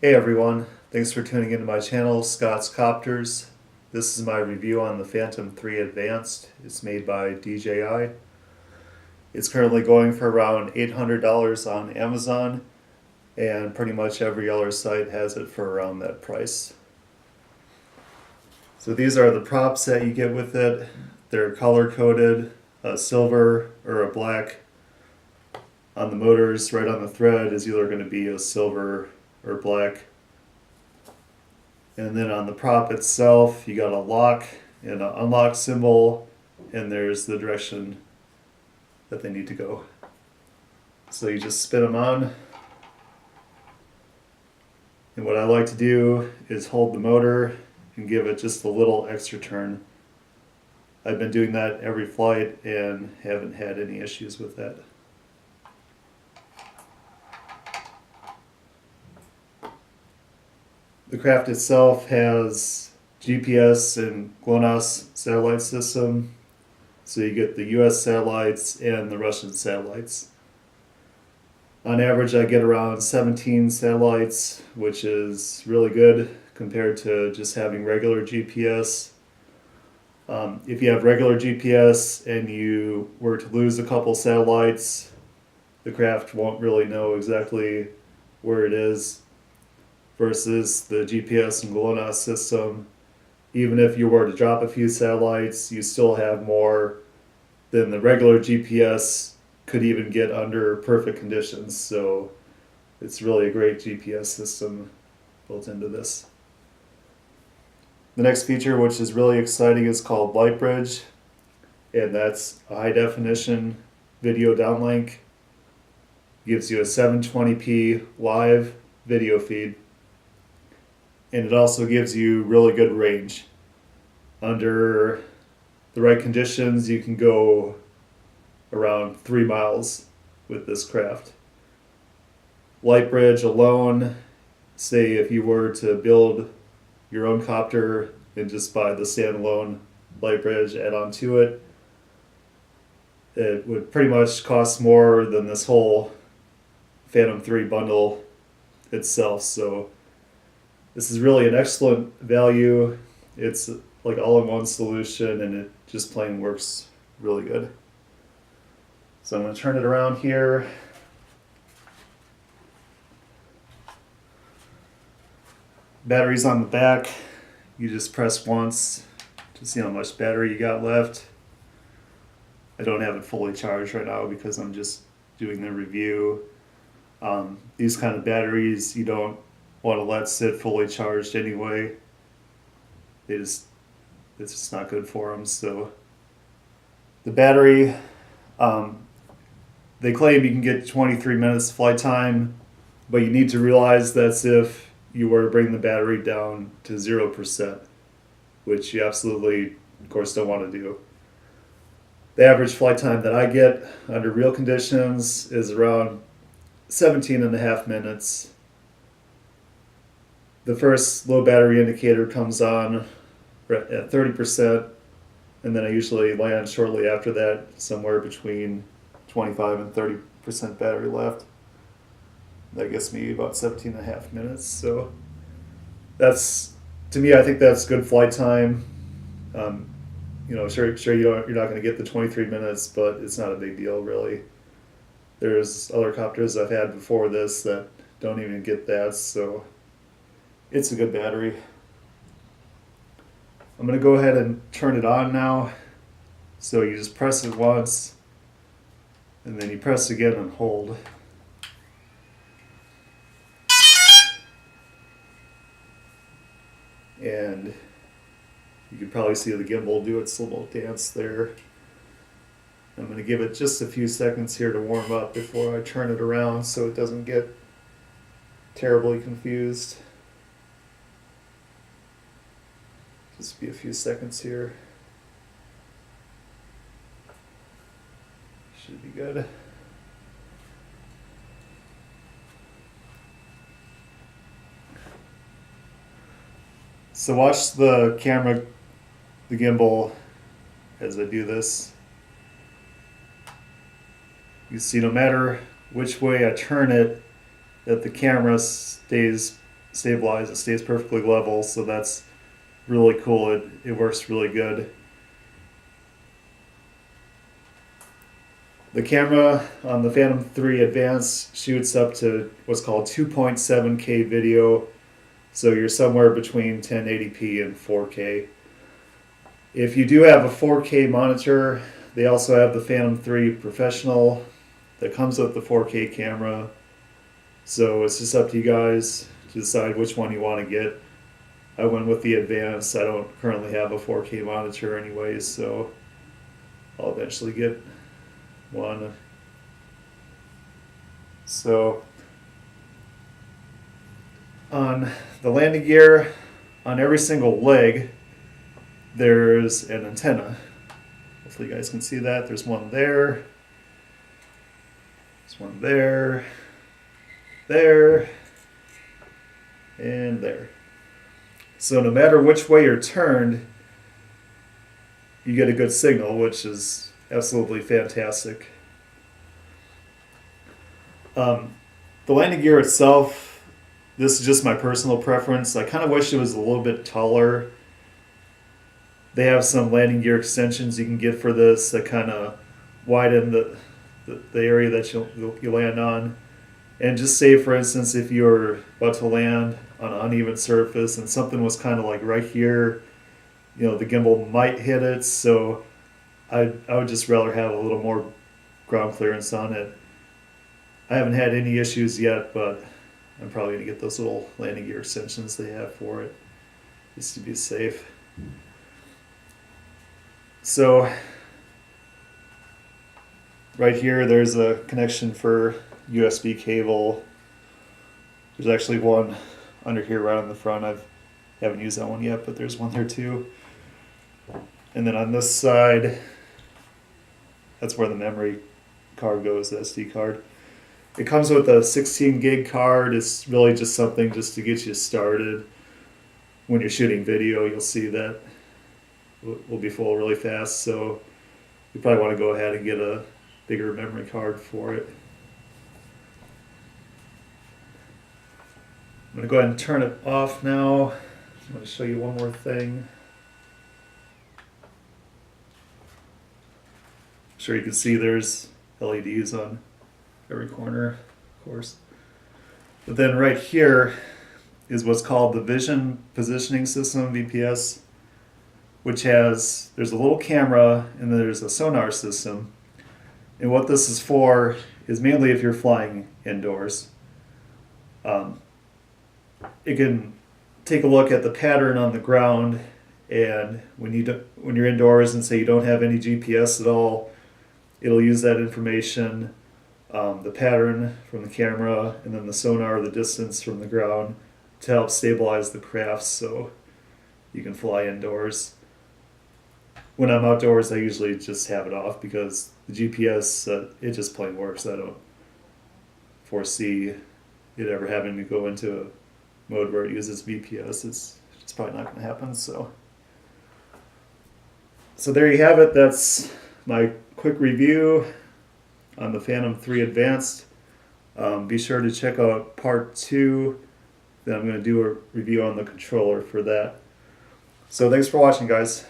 Hey everyone, thanks for tuning into my channel, Scott's Copters. This is my review on the Phantom 3 Advanced. It's made by DJI. It's currently going for around $800 on Amazon, and pretty much every other site has it for around that price. So these are the props that you get with it. They're color coded, a silver or a black. On the motors, right on the thread, is either going to be a silver or black. And then on the prop itself, you got a lock and an unlock symbol, and there's the direction that they need to go. So you just spin them on. And what I like to do is hold the motor and give it just a little extra turn. I've been doing that every flight and haven't had any issues with that. The craft itself has GPS and GLONASS satellite system, so you get the US satellites and the Russian satellites. On average, I get around 17 satellites, which is really good compared to just having regular GPS. If you have regular GPS and you were to lose a couple satellites, the craft won't really know exactly where it is. Versus the GPS and GLONASS system, even if you were to drop a few satellites, you still have more than the regular GPS could even get under perfect conditions. So it's really a great GPS system built into this. The next feature, which is really exciting, is called LightBridge, and that's a high definition video downlink. Gives you a 720p live video feed. And it also gives you really good range. Under the right conditions, you can go around 3 miles with this craft. LightBridge alone, say if you were to build your own copter and just buy the standalone LightBridge, add on to it, it would pretty much cost more than this whole Phantom 3 bundle itself. So this is really an excellent value. It's like all-in-one solution, and it just plain works really good. So I'm going to turn it around here. Batteries on the back. You just press once to see how much battery you got left. I don't have it fully charged right now because I'm just doing the review. These kind of batteries you don't want to let sit fully charged anyway. It's just not good for them. So the battery, they claim you can get 23 minutes flight time, but you need to realize that's if you were to bring the battery down to 0%, which you absolutely, of course, don't want to do. The average flight time that I get under real conditions is around 17 and a half minutes. The first low battery indicator comes on at 30%, and then I usually land shortly after that, somewhere between 25 and 30% battery left. That gets me about 17 and a half minutes. So that's, to me, I think that's good flight time. Sure you're not going to get the 23 minutes, but it's not a big deal really. There's other copters I've had before this that don't even get that, so it's a good battery. I'm going to go ahead and turn it on now. So you just press it once, and then you press again and hold. And you can probably see the gimbal do its little dance there. I'm going to give it just a few seconds here to warm up before I turn it around so it doesn't get terribly confused. Just be a few seconds here. Should be good. So watch the camera, the gimbal, as I do this. You see, no matter which way I turn it, that the camera stays stabilized. It stays perfectly level, so that's really cool. It works really good. The camera on the Phantom 3 Advanced shoots up to what's called 2.7K video, so you're somewhere between 1080p and 4K. If you do have a 4K monitor, they also have the Phantom 3 Professional that comes with the 4K camera. So it's just up to you guys to decide which one you want to get. I went with the Advanced. I don't currently have a 4K monitor anyways, so I'll eventually get one. So on the landing gear, on every single leg, there's an antenna. Hopefully you guys can see that. There's one there. There's one there. There. And there. So no matter which way you're turned, you get a good signal, which is absolutely fantastic. The landing gear itself, this is just my personal preference. I kind of wish it was a little bit taller. They have some landing gear extensions you can get for this that kind of widen the area that you land on. And just say, for instance, if you're about to land on an uneven surface and something was kind of like right here, the gimbal might hit it. So I would just rather have a little more ground clearance on it. I haven't had any issues yet, but I'm probably going to get those little landing gear extensions they have for it, just to be safe. So right here, there's a connection for USB cable. There's actually one under here right on the front. I haven't used that one yet, but there's one there too. And then on this side, that's where the memory card goes, the SD card. It comes with a 16 gig card. It's really just something just to get you started. When you're shooting video, you'll see that will be full really fast, so you probably want to go ahead and get a bigger memory card for it. I'm going to go ahead and turn it off now. I'm going to show you one more thing. I'm sure you can see there's LEDs on every corner, of course. But then right here is what's called the Vision Positioning System, VPS, which there's a little camera and then there's a sonar system. And what this is for is mainly if you're flying indoors. It can take a look at the pattern on the ground, and when you're indoors and say you don't have any GPS at all, it'll use that information, the pattern from the camera, and then the sonar, the distance from the ground, to help stabilize the craft so you can fly indoors. When I'm outdoors, I usually just have it off because the GPS, it just plain works. I don't foresee it ever having to go into a mode where it uses VPS. It's probably not going to happen. So there you have it. That's my quick review on the Phantom 3 Advanced. Be sure to check out part 2. Then I'm going to do a review on the controller for that. So thanks for watching, guys.